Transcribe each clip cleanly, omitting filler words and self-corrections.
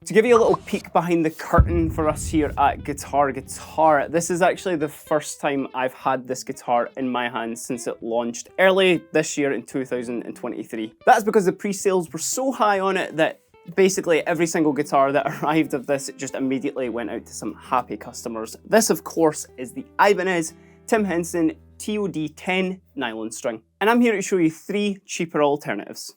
To give you a little peek behind the curtain for us here at Guitar Guitar, this is actually the first time I've had this guitar in my hands since it launched early this year in 2023. That's because the pre-sales were so high on it that basically every single guitar that arrived of this just immediately went out to some happy customers. This, of course, is the Ibanez Tim Henson TOD10N nylon string. And I'm here to show you 3 cheaper alternatives.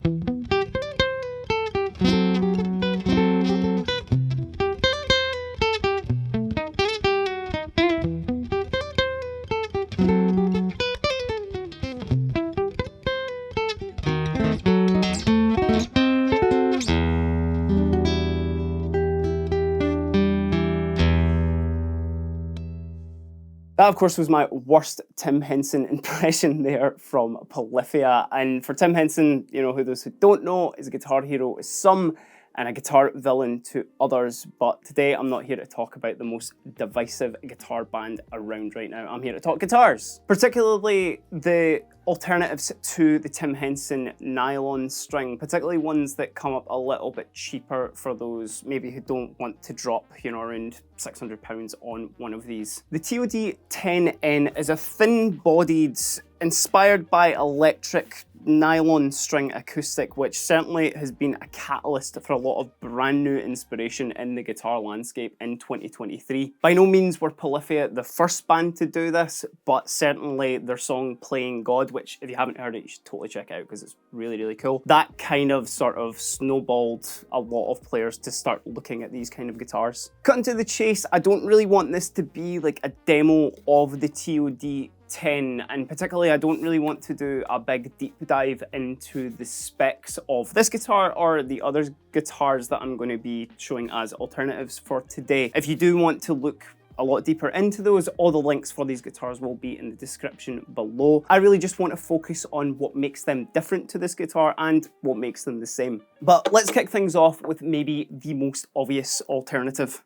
That, of course, was my worst Tim Henson impression there from Polyphia. And for Tim Henson, you know, who those who don't know, is a guitar hero to some and a guitar villain to others. But today I'm not here to talk about the most divisive guitar band around right now. I'm here to talk guitars, particularly the alternatives to the Tim Henson nylon string, particularly ones that come up a little bit cheaper for those maybe who don't want to drop, you know, around £600 on one of these. The TOD10N is a thin-bodied, inspired by electric nylon string acoustic, which certainly has been a catalyst for a lot of brand new inspiration in the guitar landscape in 2023. By no means were Polyphia the first band to do this, but certainly their song Playing God, which if you haven't heard it, you should totally check out because it's really, really cool. That kind of sort of snowballed a lot of players to start looking at these kind of guitars. Cutting to the chase, I don't really want this to be like a demo of the TOD10, and particularly I don't really want to do a big deep dive into the specs of this guitar or the other guitars that I'm going to be showing as alternatives for today. If you do want to look a lot deeper into those, all the links for these guitars will be in the description below. I really just want to focus on what makes them different to this guitar and what makes them the same. But let's kick things off with maybe the most obvious alternative.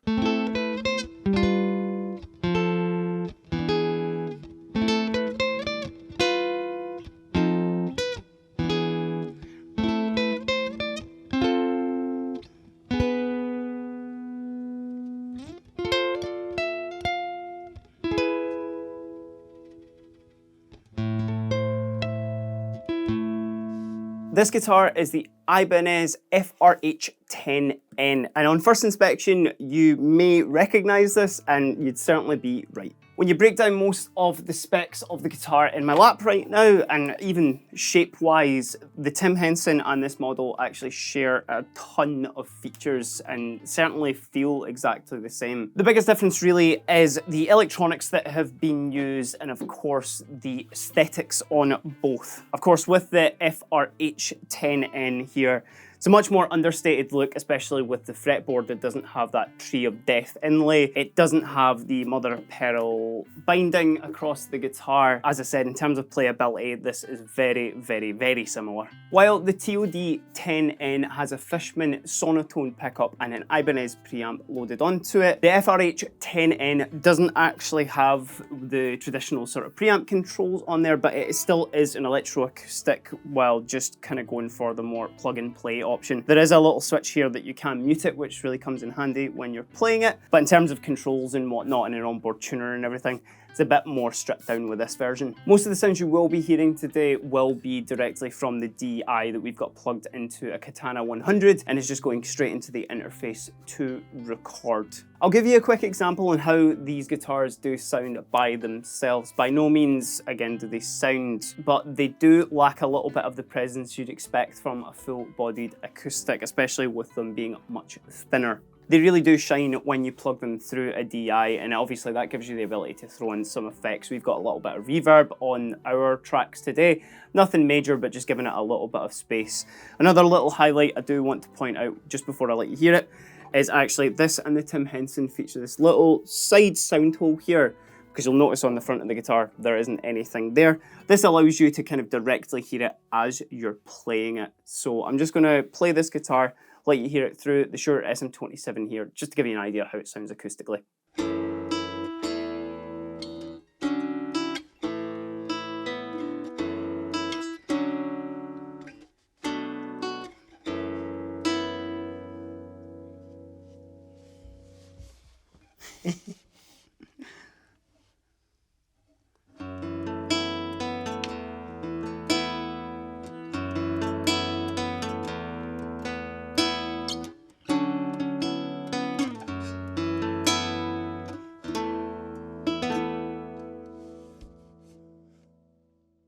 This guitar is the Ibanez FRH10N, and on first inspection you may recognize this and you'd certainly be right. When you break down most of the specs of the guitar in my lap right now, and even shape-wise, the Tim Henson and this model actually share a ton of features and certainly feel exactly the same. The biggest difference really is the electronics that have been used and of course the aesthetics on both. Of course with the FRH10N here, it's a much more understated look, especially with the fretboard that doesn't have that Tree of Death inlay. It doesn't have the mother of pearl binding across the guitar. As I said, in terms of playability, this is very, very, very similar. While the TOD10N has a Fishman sonotone pickup and an Ibanez preamp loaded onto it, the FRH10N doesn't actually have the traditional sort of preamp controls on there, but it still is an electroacoustic while just kind of going for the more plug-and-play option. There is a little switch here that you can mute it, which really comes in handy when you're playing it, but in terms of controls and whatnot and an onboard tuner and everything, it's a bit more stripped down with this version. Most of the sounds you will be hearing today will be directly from the DI that we've got plugged into a Katana 100 and is just going straight into the interface to record. I'll give you a quick example on how these guitars do sound by themselves. By no means, again, do they sound, but they do lack a little bit of the presence you'd expect from a full-bodied acoustic, especially with them being much thinner. They really do shine when you plug them through a DI, and obviously that gives you the ability to throw in some effects. We've got a little bit of reverb on our tracks today. Nothing major, but just giving it a little bit of space. Another little highlight I do want to point out just before I let you hear it is actually this and the Tim Henson feature this little side sound hole here, because you'll notice on the front of the guitar there isn't anything there. This allows you to kind of directly hear it as you're playing it. So I'm just going to play this guitar, let you hear it through the Shure SM27 here, just to give you an idea of how it sounds acoustically.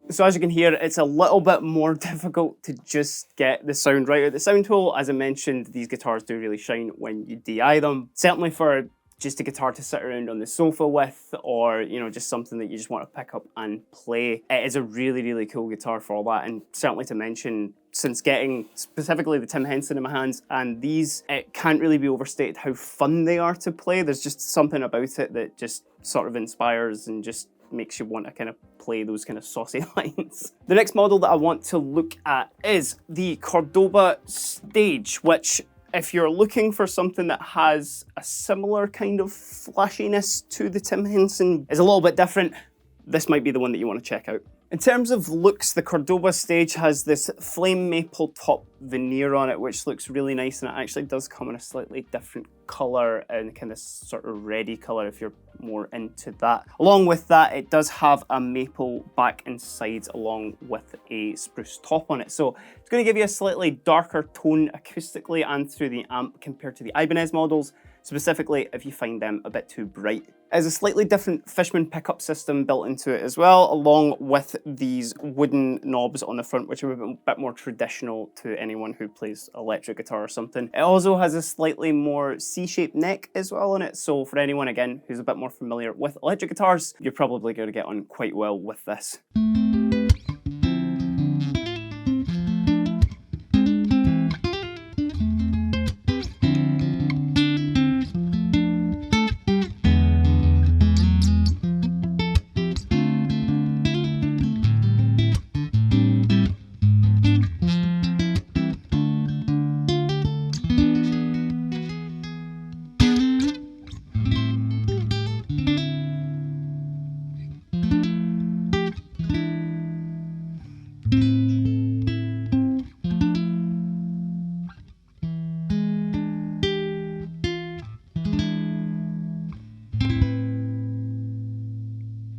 So as you can hear, it's a little bit more difficult to just get the sound right at the sound hole. As I mentioned, these guitars do really shine when you DI them. Certainly for just a guitar to sit around on the sofa with, or just something that you just want to pick up and play. It is a really, really cool guitar for all that, and certainly to mention, since getting specifically the Tim Henson in my hands and these, it can't really be overstated how fun they are to play. There's just something about it that just sort of inspires and just makes you want to kind of play those kind of saucy lines. The next model that I want to look at is the Cordoba Stage, which, if you're looking for something that has a similar kind of flashiness to the Tim Henson, is a little bit different, this might be the one that you want to check out. In terms of looks, the Cordoba Stage has this flame maple top veneer on it, which looks really nice, and it actually does come in a slightly different colour, and kind of sort of reddy colour if you're more into that. Along with that, it does have a maple back and sides along with a spruce top on it. So it's going to give you a slightly darker tone acoustically and through the amp compared to the Ibanez models, specifically if you find them a bit too bright. It has a slightly different Fishman pickup system built into it as well, along with these wooden knobs on the front, which are a bit more traditional to anyone who plays electric guitar or something. It also has a slightly more C-shaped neck as well on it, so for anyone, again, who's a bit more familiar with electric guitars, you're probably going to get on quite well with this.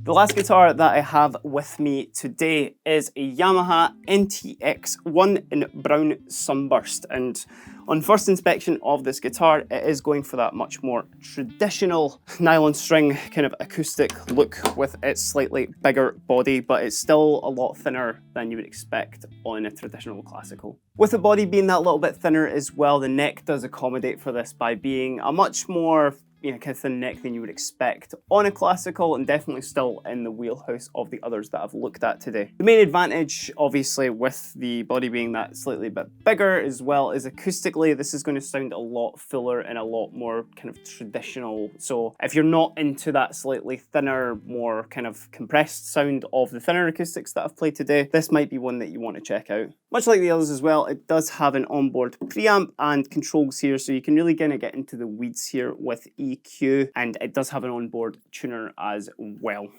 The last guitar that I have with me today is a Yamaha NTX1 in brown sunburst, and on first inspection of this guitar, it is going for that much more traditional nylon string kind of acoustic look with its slightly bigger body, but it's still a lot thinner than you would expect on a traditional classical. With the body being that little bit thinner as well, the neck does accommodate for this by being a much more kind of thin neck than you would expect on a classical, and definitely still in the wheelhouse of the others that I've looked at today. The main advantage, obviously, with the body being that slightly bit bigger, as well as acoustically, this is going to sound a lot fuller and a lot more kind of traditional. So if you're not into that slightly thinner, more kind of compressed sound of the thinner acoustics that I've played today, this might be one that you want to check out. Much like the others as well, it does have an onboard preamp and controls here, so you can really kind of get into the weeds here with EQ, and it does have an onboard tuner as well.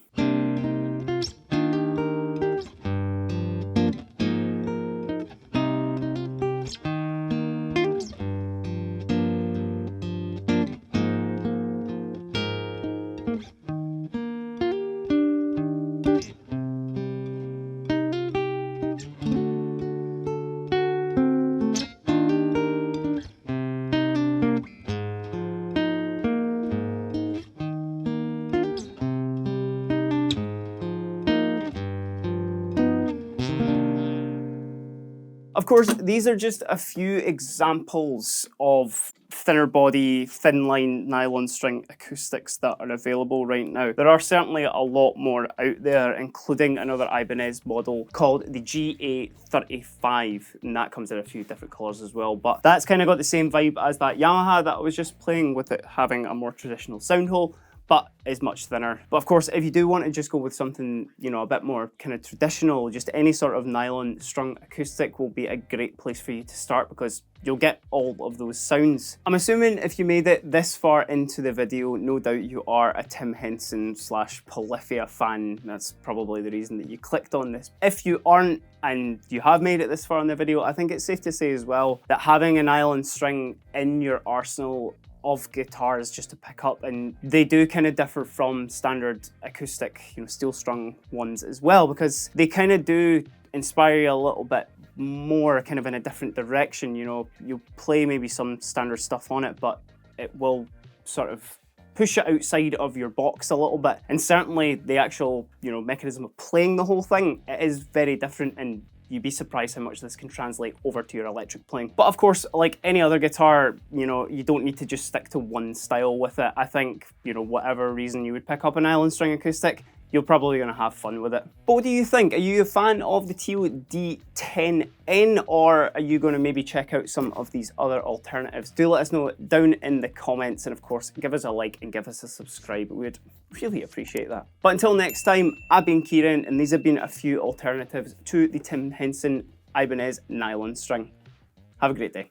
Of course, these are just a few examples of thinner body, thin line nylon string acoustics that are available right now. There are certainly a lot more out there, including another Ibanez model called the GA35, and that comes in a few different colours as well, but that's kind of got the same vibe as that Yamaha that I was just playing, with it having a more traditional sound hole, but is much thinner. But of course, if you do want to just go with something, a bit more kind of traditional, just any sort of nylon strung acoustic will be a great place for you to start, because you'll get all of those sounds. I'm assuming if you made it this far into the video, no doubt you are a Tim Henson / Polyphia fan. That's probably the reason that you clicked on this. If you aren't, and you have made it this far in the video, I think it's safe to say as well that having a nylon string in your arsenal of guitars just to pick up, and they do kind of differ from standard acoustic, steel strung ones as well, because they kind of do inspire you a little bit more kind of in a different direction. You'll play maybe some standard stuff on it, but it will sort of push it outside of your box a little bit. And certainly the actual, mechanism of playing the whole thing, it is very different, and you'd be surprised how much this can translate over to your electric playing. But of course, like any other guitar, you don't need to just stick to one style with it. I think, whatever reason you would pick up a nylon string acoustic, you're probably going to have fun with it. But what do you think? Are you a fan of the TOD10N, or are you going to maybe check out some of these other alternatives? Do let us know down in the comments, and of course, give us a like and give us a subscribe. We would really appreciate that. But until next time, I've been Keiran, and these have been a few alternatives to the Tim Henson Ibanez nylon string. Have a great day.